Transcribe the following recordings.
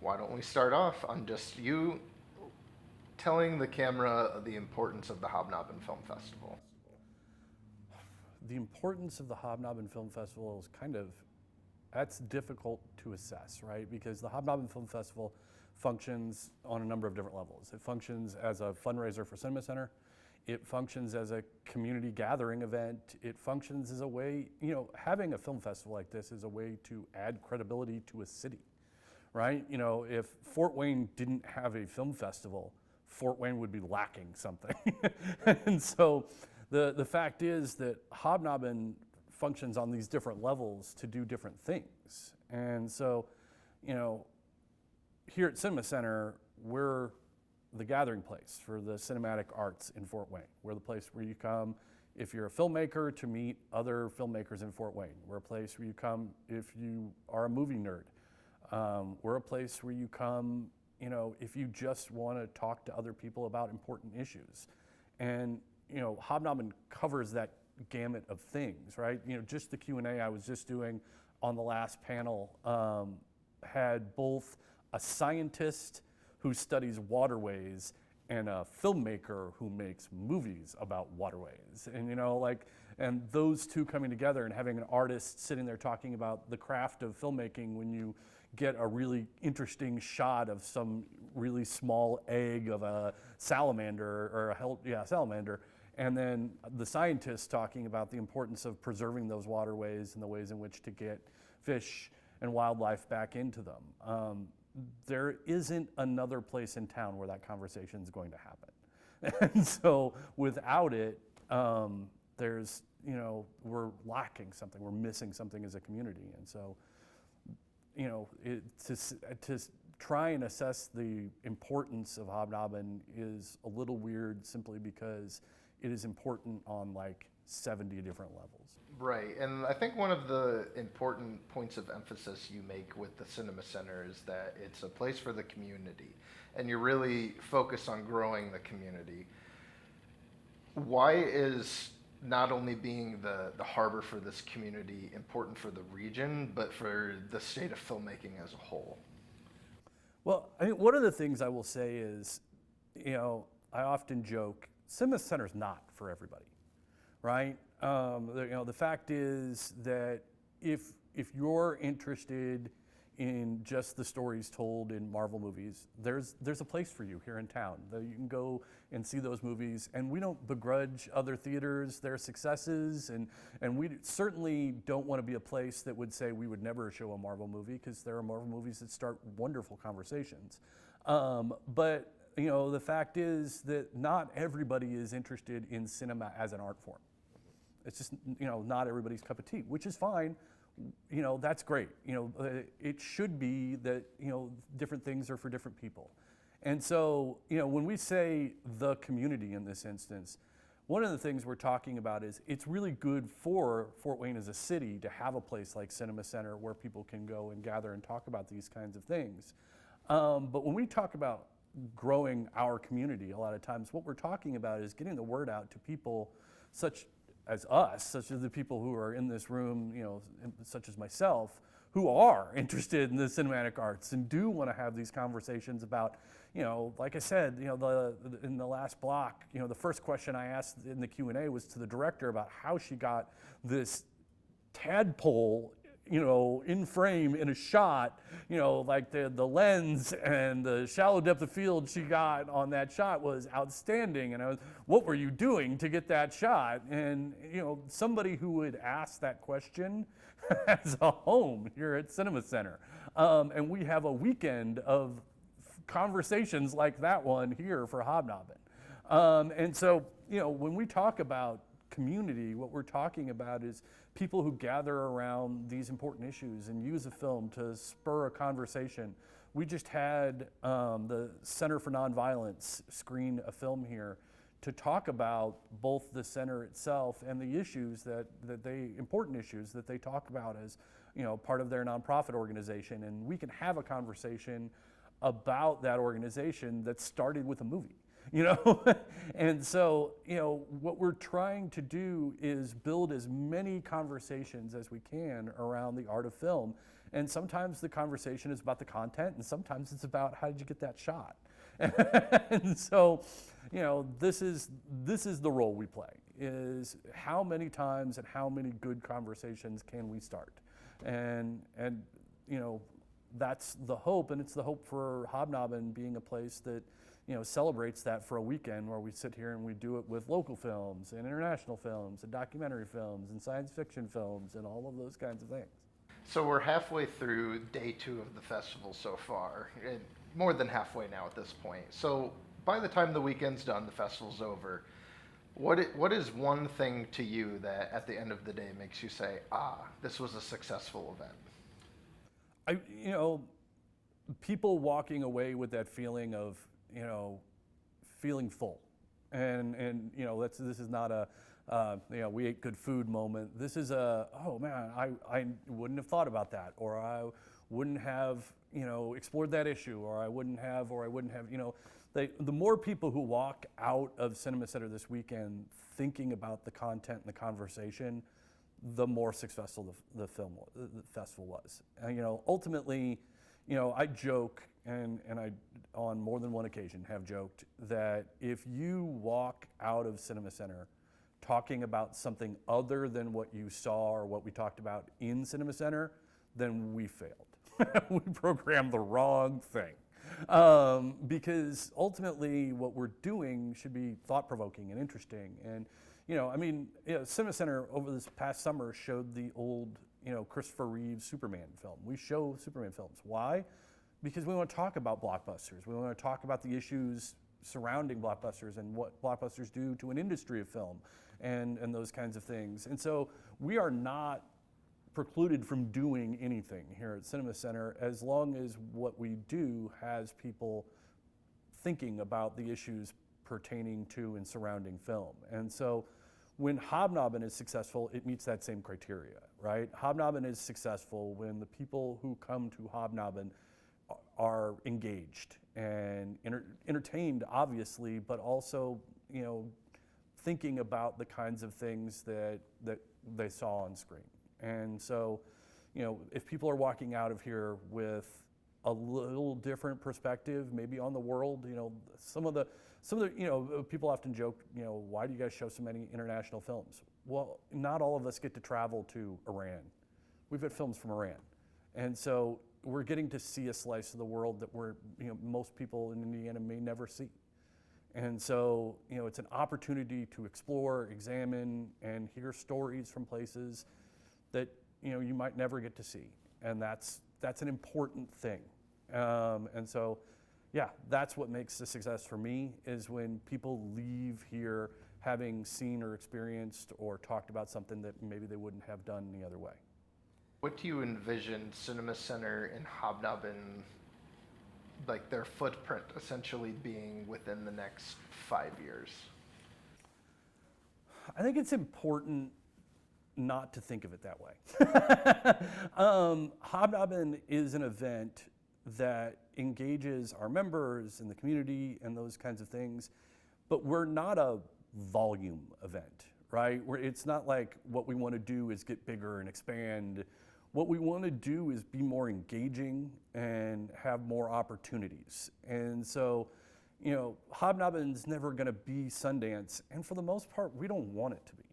why don't we start off on just you telling the camera the importance of the Hobnobben Film Festival? The importance of the Hobnobben Film Festival is that's difficult to assess, right? Because the Hobnobben Film Festival functions on a number of different levels. It functions as a fundraiser for Cinema Center. It functions as a community gathering event. It functions as a way, having a film festival like this is a way to add credibility to a city, right? If Fort Wayne didn't have a film festival, Fort Wayne would be lacking something. And so the fact is that Hobnobben functions on these different levels to do different things. And so, here at Cinema Center, we're the gathering place for the cinematic arts in Fort Wayne. We're the place where you come if you're a filmmaker to meet other filmmakers in Fort Wayne. We're a place where you come if you are a movie nerd. We're a place where you come, if you just want to talk to other people about important issues. And, Hobnobben covers that gamut of things, right? Just the Q&A I was just doing on the last panel had both a scientist who studies waterways and a filmmaker who makes movies about waterways. And and those two coming together and having an artist sitting there talking about the craft of filmmaking when you get a really interesting shot of some really small egg of a salamander or salamander. And then the scientists talking about the importance of preserving those waterways and the ways in which to get fish and wildlife back into them. There isn't another place in town where that conversation is going to happen. And so without it, we're lacking something, we're missing something as a community. And so, to try and assess the importance of Hobnobben is a little weird simply because it is important on 70 different levels. Right, and I think one of the important points of emphasis you make with the Cinema Center is that it's a place for the community, and you're really focused on growing the community. Why is not only being the harbor for this community important for the region, but for the state of filmmaking as a whole? Well, I mean, one of the things I will say is, I often joke, Cinema Center's not for everybody, right? The fact is that if you're interested in just the stories told in Marvel movies, there's a place for you here in town. You can go and see those movies, and we don't begrudge other theaters their successes, and we certainly don't want to be a place that would say we would never show a Marvel movie, because there are Marvel movies that start wonderful conversations. But the fact is that not everybody is interested in cinema as an art form. It's just, not everybody's cup of tea, which is fine. That's great. It should be that, different things are for different people. And so, when we say the community in this instance, one of the things we're talking about is it's really good for Fort Wayne as a city to have a place like Cinema Center where people can go and gather and talk about these kinds of things. But when we talk about growing our community, a lot of times what we're talking about is getting the word out to people such as us, such as the people who are in this room, such as myself, who are interested in the cinematic arts and do want to have these conversations about, like I said, in the last block, the first question I asked in the Q&A was to the director about how she got this tadpole in frame in a shot, like the lens and the shallow depth of field she got on that shot was outstanding. And what were you doing to get that shot? And, somebody who would ask that question has a home here at Cinema Center. And we have a weekend of conversations like that one here for Hobnobben. And so, when we talk about community, what we're talking about is people who gather around these important issues and use a film to spur a conversation. We just had the Center for Nonviolence screen a film here to talk about both the center itself and the issues important issues that they talk about as, part of their nonprofit organization. And we can have a conversation about that organization that started with a movie. And so, what we're trying to do is build as many conversations as we can around the art of film And sometimes the conversation is about the content, and sometimes it's about how did you get that shot. And so, this is the role we play, is how many times and how many good conversations can we start? And that's the hope, and it's the hope for Hobnobben being a place that celebrates that for a weekend, where we sit here and we do it with local films and international films and documentary films and science fiction films and all of those kinds of things. So we're halfway through day 2 of the festival so far, and more than halfway now at this point. So by the time the weekend's done, the festival's over, what is one thing to you that at the end of the day makes you say, this was a successful event? People walking away with that feeling of, feeling full. And this is not a, we ate good food moment. This is a, oh man, I wouldn't have thought about that, or I wouldn't have, explored that issue, or I wouldn't have, the more people who walk out of Cinema Center this weekend thinking about the content and the conversation, the more successful the festival was. Ultimately, I joke, and I, on more than one occasion, have joked that if you walk out of Cinema Center talking about something other than what you saw or what we talked about in Cinema Center, then we failed. We programmed the wrong thing. Because ultimately what we're doing should be thought-provoking and interesting. And, Cinema Center over this past summer showed the old, Christopher Reeve's Superman film. We show Superman films. Why? Because we want to talk about blockbusters. We want to talk about the issues surrounding blockbusters and what blockbusters do to an industry of film and those kinds of things. And so we are not precluded from doing anything here at Cinema Center as long as what we do has people thinking about the issues pertaining to and surrounding film. And so when Hobnobben is successful, it meets that same criteria, right? Hobnobben is successful when the people who come to Hobnobben are engaged and entertained, obviously, but also, thinking about the kinds of things that they saw on screen. And so, if people are walking out of here with a little different perspective, maybe on the world, some of the people often joke, why do you guys show so many international films? Well, not all of us get to travel to Iran. We've got films from Iran. And so we're getting to see a slice of the world that most people in Indiana may never see. And so, it's an opportunity to explore, examine, and hear stories from places that you might never get to see, and that's an important thing. And so, that's what makes a success for me, is when people leave here having seen or experienced or talked about something that maybe they wouldn't have done any other way. What do you envision Cinema Center and Hobnobben, like their footprint essentially being within the next 5 years? I think it's important not to think of it that way. Hobnobben is an event that engages our members and the community and those kinds of things, but we're not a volume event, right? It's not like what we want to do is get bigger and expand. What we want to do is be more engaging and have more opportunities. And so, Hobnobben's never going to be Sundance, and for the most part, we don't want it to be.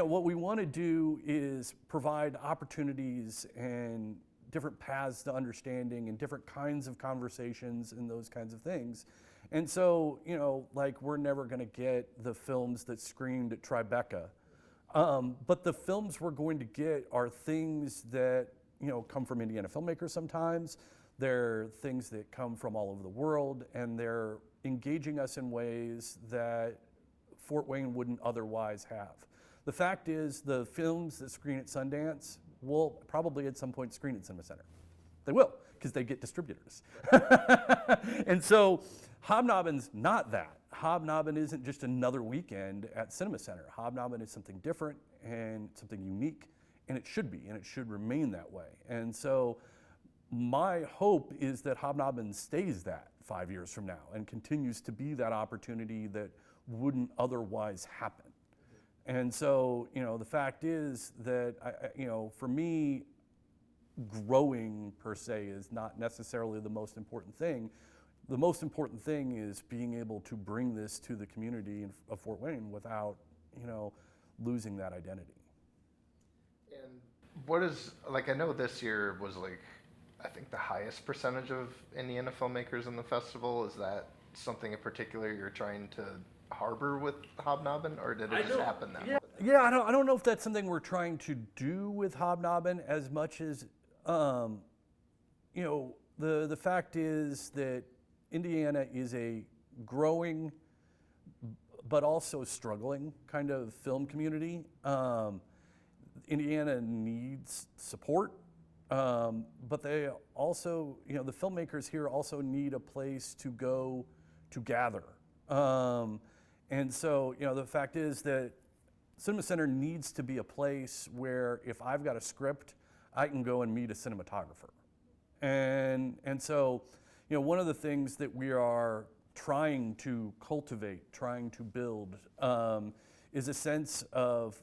What we want to do is provide opportunities and different paths to understanding and different kinds of conversations and those kinds of things. And so, we're never going to get the films that screened at Tribeca. But the films we're going to get are things that, come from Indiana filmmakers sometimes. They're things that come from all over the world, and they're engaging us in ways that Fort Wayne wouldn't otherwise have. The fact is, the films that screen at Sundance will probably at some point screen at Cinema Center. They will, because they get distributors. And so Hobnobben's not that. Hobnobben isn't just another weekend at Cinema Center. Hobnobben is something different and something unique, and it should be, and it should remain that way. And so my hope is that Hobnobben stays that 5 years from now and continues to be that opportunity that wouldn't otherwise happen. And so, the fact is that, for me, growing per se is not necessarily the most important thing. The most important thing is being able to bring this to the community of Fort Wayne without, losing that identity. And what is, like, I know this year was like, I think the highest percentage of Indiana filmmakers in the festival. Is that something in particular you're trying to harbor with Hobnobben, or did it just happen that way? Yeah, I don't know if that's something we're trying to do with Hobnobben as much as, the fact is that Indiana is a growing but also struggling kind of film community. Indiana needs support, but they also, the filmmakers here also need a place to go to gather. And so, the fact is that Cinema Center needs to be a place where if I've got a script, I can go and meet a cinematographer. And so, one of the things that we are trying to cultivate, trying to build, is a sense of,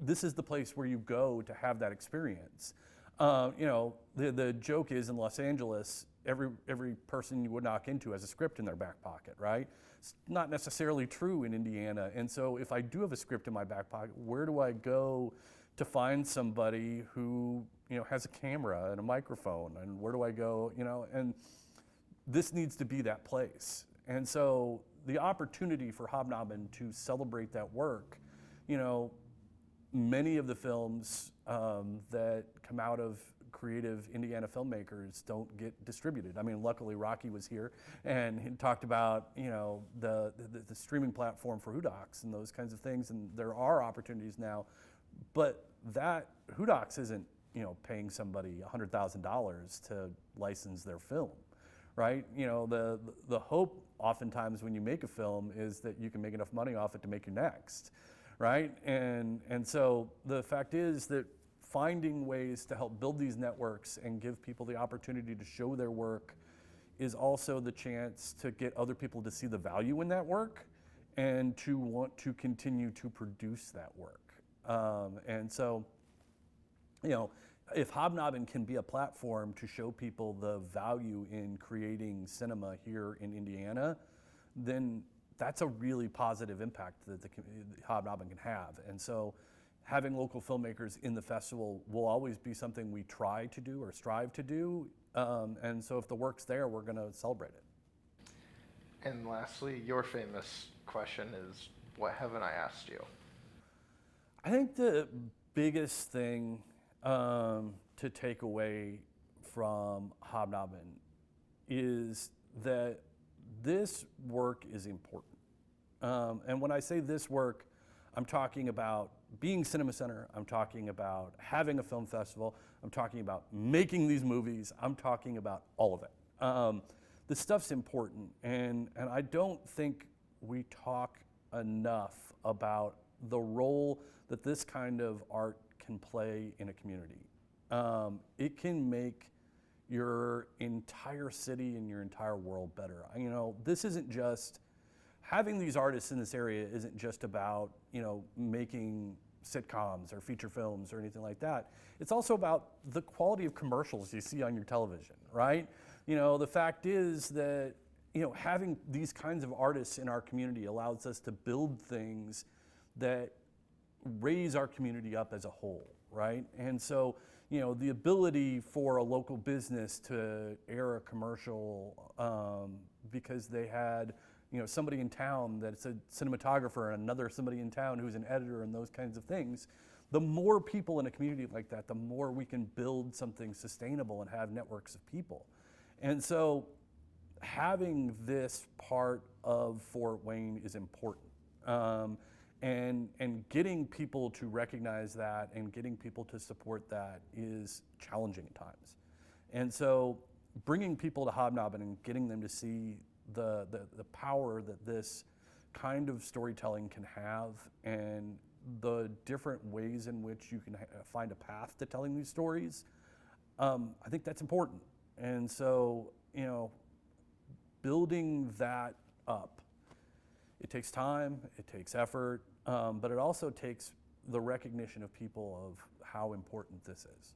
this is the place where you go to have that experience. The joke is in Los Angeles, every person you would knock into has a script in their back pocket, right? It's not necessarily true in Indiana. And so if I do have a script in my back pocket, where do I go to find somebody who, has a camera and a microphone? And where do I go, and this needs to be that place. And so the opportunity for Hobnobben to celebrate that work, many of the films that come out of creative Indiana filmmakers don't get distributed. I mean, luckily Rocky was here and he talked about, the streaming platform for Hoodocs and those kinds of things, and there are opportunities now, but that Hoodocs isn't, paying somebody $100,000 to license their film, right? The hope oftentimes when you make a film is that you can make enough money off it to make your next, right? And so the fact is that finding ways to help build these networks and give people the opportunity to show their work is also the chance to get other people to see the value in that work and to want to continue to produce that work. And so, if Hobnobben can be a platform to show people the value in creating cinema here in Indiana, then that's a really positive impact that the Hobnobben can have. And so having local filmmakers in the festival will always be something we try to do or strive to do. And so if the work's there, we're going to celebrate it. And lastly, your famous question is, what haven't I asked you? I think the biggest thing to take away from Hobnobben is that this work is important. And when I say this work, I'm talking about being Cinema Center, I'm talking about having a film festival, I'm talking about making these movies, I'm talking about all of it. This stuff's important, and I don't think we talk enough about the role that this kind of art can play in a community. It can make your entire city and your entire world better. This isn't just, having these artists in this area isn't just about, making sitcoms or feature films or anything like that. It's also about the quality of commercials you see on your television, right? The fact is that, having these kinds of artists in our community allows us to build things that raise our community up as a whole, right? And so, the ability for a local business to air a commercial because they had, somebody in town that's a cinematographer and another somebody in town who's an editor and those kinds of things, the more people in a community like that, the more we can build something sustainable and have networks of people. And so having this part of Fort Wayne is important. And getting people to recognize that and getting people to support that is challenging at times. And so bringing people to Hobnobben and getting them to see the power that this kind of storytelling can have and the different ways in which you can find a path to telling these stories, I think that's important. And so, building that up, it takes time, it takes effort, but it also takes the recognition of people of how important this is.